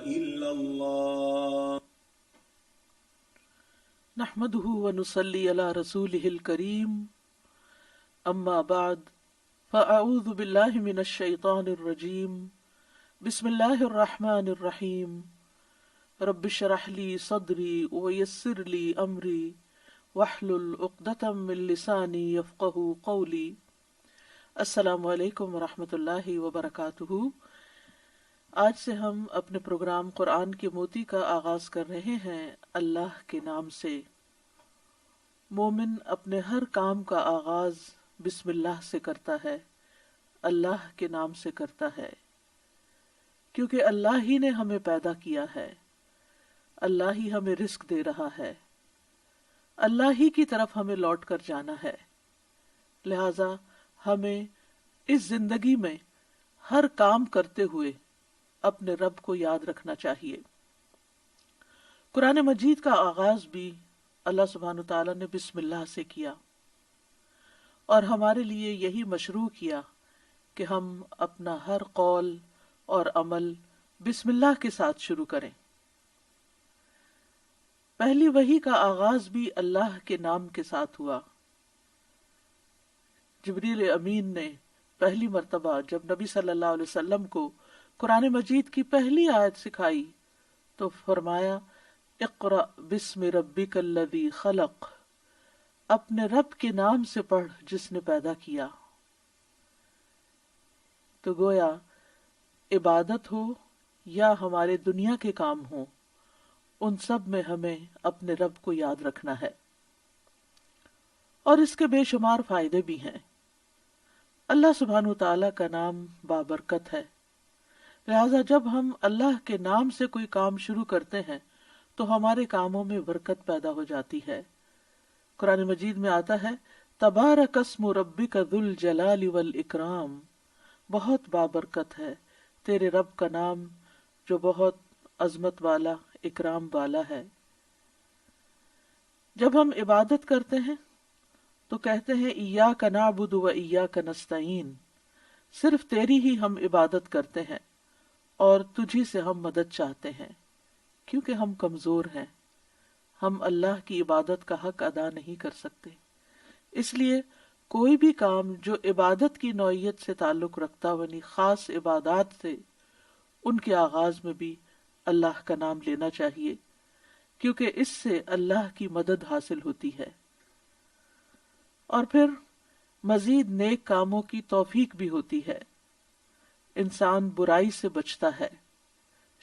إلا الله. نحمده ونصلي على رسوله الكريم، اما بعد، فاعوذ بالله من الشیطان الرجیم، بسم اللہ الرحمن الرحیم، رب اشرح لي صدری ويسر لي امری واحلل عقدۃ من لسانی یفقهوا قولی۔ السلام علیکم ورحمۃ اللہ وبرکاتہ۔ آج سے ہم اپنے پروگرام قرآن کے موتی کا آغاز کر رہے ہیں اللہ کے نام سے۔ مومن اپنے ہر کام کا آغاز بسم اللہ سے کرتا ہے، اللہ کے نام سے کرتا ہے، کیونکہ اللہ ہی نے ہمیں پیدا کیا ہے، اللہ ہی ہمیں رزق دے رہا ہے، اللہ ہی کی طرف ہمیں لوٹ کر جانا ہے۔ لہذا ہمیں اس زندگی میں ہر کام کرتے ہوئے اپنے رب کو یاد رکھنا چاہیے۔ قرآن مجید کا آغاز بھی اللہ سبحانہ تعالیٰ نے بسم اللہ سے کیا، اور ہمارے لیے یہی مشروع کیا کہ ہم اپنا ہر قول اور عمل بسم اللہ کے ساتھ شروع کریں۔ پہلی وحی کا آغاز بھی اللہ کے نام کے ساتھ ہوا۔ جبریل امین نے پہلی مرتبہ جب نبی صلی اللہ علیہ وسلم کو قرآن مجید کی پہلی آیت سکھائی تو فرمایا اقرأ بسم ربک الذی خلق، اپنے رب کے نام سے پڑھ جس نے پیدا کیا۔ تو گویا عبادت ہو یا ہمارے دنیا کے کام ہوں، ان سب میں ہمیں اپنے رب کو یاد رکھنا ہے، اور اس کے بے شمار فائدے بھی ہیں۔ اللہ سبحانہ تعالیٰ کا نام بابرکت ہے، لہذا جب ہم اللہ کے نام سے کوئی کام شروع کرتے ہیں تو ہمارے کاموں میں برکت پیدا ہو جاتی ہے۔ قرآن مجید میں آتا ہے تبارک اسم ربک ذو الجلال والاکرام، بہت بابرکت ہے تیرے رب کا نام جو بہت عظمت والا، اکرام والا ہے۔ جب ہم عبادت کرتے ہیں تو کہتے ہیں ایاک نعبد و ایاک نستعین، صرف تیری ہی ہم عبادت کرتے ہیں اور تجھی سے ہم مدد چاہتے ہیں، کیونکہ ہم کمزور ہیں، ہم اللہ کی عبادت کا حق ادا نہیں کر سکتے۔ اس لیے کوئی بھی کام جو عبادت کی نوعیت سے تعلق رکھتا ہو، یعنی خاص عبادات سے، ان کے آغاز میں بھی اللہ کا نام لینا چاہیے، کیونکہ اس سے اللہ کی مدد حاصل ہوتی ہے، اور پھر مزید نیک کاموں کی توفیق بھی ہوتی ہے۔ انسان برائی سے بچتا ہے،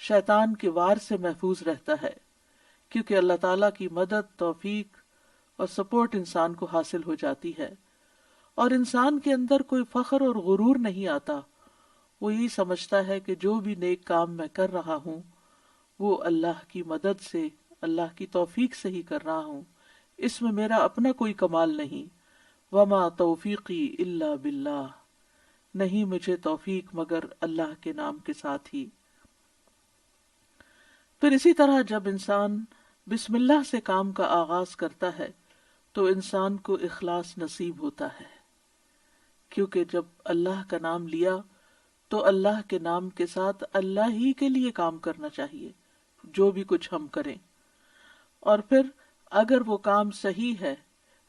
شیطان کے وار سے محفوظ رہتا ہے، کیونکہ اللہ تعالیٰ کی مدد، توفیق اور سپورٹ انسان کو حاصل ہو جاتی ہے، اور انسان کے اندر کوئی فخر اور غرور نہیں آتا۔ وہ یہی سمجھتا ہے کہ جو بھی نیک کام میں کر رہا ہوں وہ اللہ کی مدد سے، اللہ کی توفیق سے ہی کر رہا ہوں، اس میں میرا اپنا کوئی کمال نہیں۔ وما توفیقی الا باللہ، نہیں مجھے توفیق مگر اللہ کے نام کے ساتھ ہی۔ پھر اسی طرح جب انسان بسم اللہ سے کام کا آغاز کرتا ہے تو انسان کو اخلاص نصیب ہوتا ہے، کیونکہ جب اللہ کا نام لیا تو اللہ کے نام کے ساتھ اللہ ہی کے لیے کام کرنا چاہیے، جو بھی کچھ ہم کریں۔ اور پھر اگر وہ کام صحیح ہے،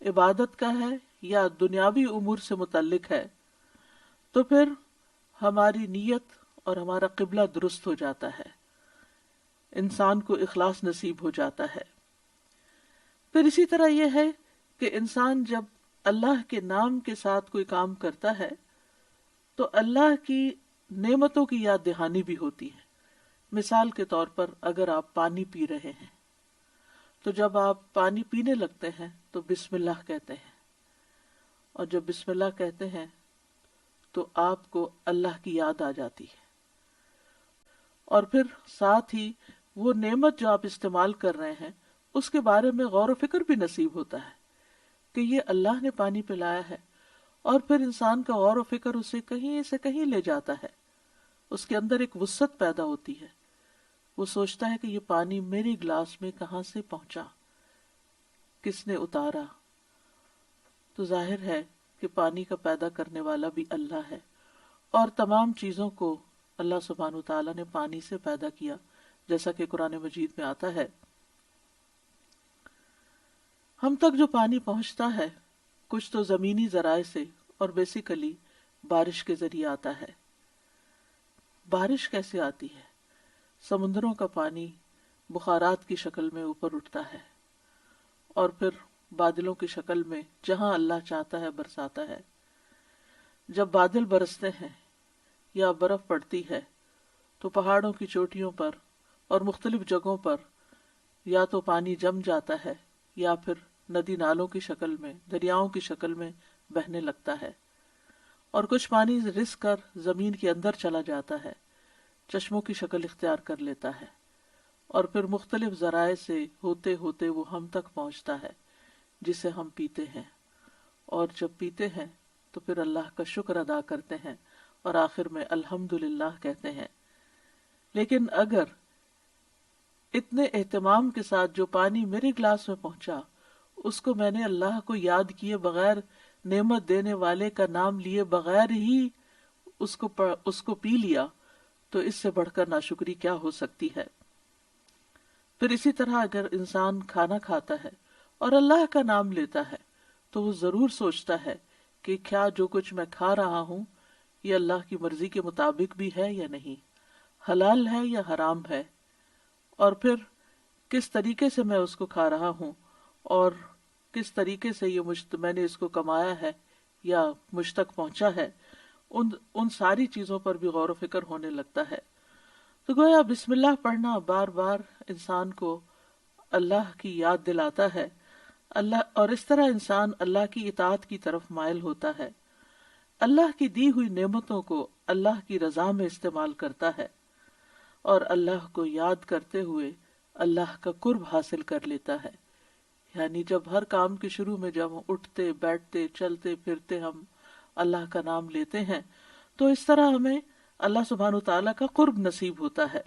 عبادت کا ہے یا دنیاوی امور سے متعلق ہے، تو پھر ہماری نیت اور ہمارا قبلہ درست ہو جاتا ہے، انسان کو اخلاص نصیب ہو جاتا ہے۔ پھر اسی طرح یہ ہے کہ انسان جب اللہ کے نام کے ساتھ کوئی کام کرتا ہے تو اللہ کی نعمتوں کی یاد دہانی بھی ہوتی ہے۔ مثال کے طور پر اگر آپ پانی پی رہے ہیں تو جب آپ پانی پینے لگتے ہیں تو بسم اللہ کہتے ہیں، اور جب بسم اللہ کہتے ہیں تو آپ کو اللہ کی یاد آ جاتی ہے، اور پھر ساتھ ہی وہ نعمت جو آپ استعمال کر رہے ہیں اس کے بارے میں غور و فکر بھی نصیب ہوتا ہے کہ یہ اللہ نے پانی پلایا ہے، اور پھر انسان کا غور و فکر اسے کہیں سے کہیں لے جاتا ہے، اس کے اندر ایک وسعت پیدا ہوتی ہے، وہ سوچتا ہے کہ یہ پانی میرے گلاس میں کہاں سے پہنچا، کس نے اتارا۔ تو ظاہر ہے کہ پانی کا پیدا کرنے والا بھی اللہ ہے، اور تمام چیزوں کو اللہ سبحانہ وتعالیٰ نے پانی سے پیدا کیا جیسا کہ قرآن مجید میں آتا ہے۔ ہم تک جو پانی پہنچتا ہے کچھ تو زمینی ذرائع سے اور بیسیکلی بارش کے ذریعے آتا ہے۔ بارش کیسے آتی ہے؟ سمندروں کا پانی بخارات کی شکل میں اوپر اٹھتا ہے اور پھر بادلوں کی شکل میں جہاں اللہ چاہتا ہے برساتا ہے۔ جب بادل برستے ہیں یا برف پڑتی ہے تو پہاڑوں کی چوٹیوں پر اور مختلف جگہوں پر یا تو پانی جم جاتا ہے یا پھر ندی نالوں کی شکل میں، دریاؤں کی شکل میں بہنے لگتا ہے، اور کچھ پانی رس کر زمین کے اندر چلا جاتا ہے، چشموں کی شکل اختیار کر لیتا ہے، اور پھر مختلف ذرائع سے ہوتے ہوتے وہ ہم تک پہنچتا ہے جسے ہم پیتے ہیں، اور جب پیتے ہیں تو پھر اللہ کا شکر ادا کرتے ہیں اور آخر میں الحمدللہ کہتے ہیں۔ لیکن اگر اتنے اہتمام کے ساتھ جو پانی میرے گلاس میں پہنچا اس کو میں نے اللہ کو یاد کیے بغیر، نعمت دینے والے کا نام لیے بغیر ہی اس کو پی لیا، تو اس سے بڑھ کر ناشکری کیا ہو سکتی ہے؟ پھر اسی طرح اگر انسان کھانا کھاتا ہے اور اللہ کا نام لیتا ہے تو وہ ضرور سوچتا ہے کہ کیا جو کچھ میں کھا رہا ہوں یہ اللہ کی مرضی کے مطابق بھی ہے یا نہیں، حلال ہے یا حرام ہے، اور پھر کس طریقے سے میں اس کو کھا رہا ہوں اور کس طریقے سے یہ میں نے اس کو کمایا ہے یا مجھ تک پہنچا ہے، ان ساری چیزوں پر بھی غور و فکر ہونے لگتا ہے۔ تو گویا بسم اللہ پڑھنا بار بار انسان کو اللہ کی یاد دلاتا ہے، اور اس طرح انسان اللہ کی اطاعت کی طرف مائل ہوتا ہے، اللہ کی دی ہوئی نعمتوں کو اللہ کی رضا میں استعمال کرتا ہے، اور اللہ کو یاد کرتے ہوئے اللہ کا قرب حاصل کر لیتا ہے۔ یعنی جب ہر کام کے شروع میں جب ہم اٹھتے بیٹھتے چلتے پھرتے ہم اللہ کا نام لیتے ہیں تو اس طرح ہمیں اللہ سبحانہ وتعالیٰ کا قرب نصیب ہوتا ہے۔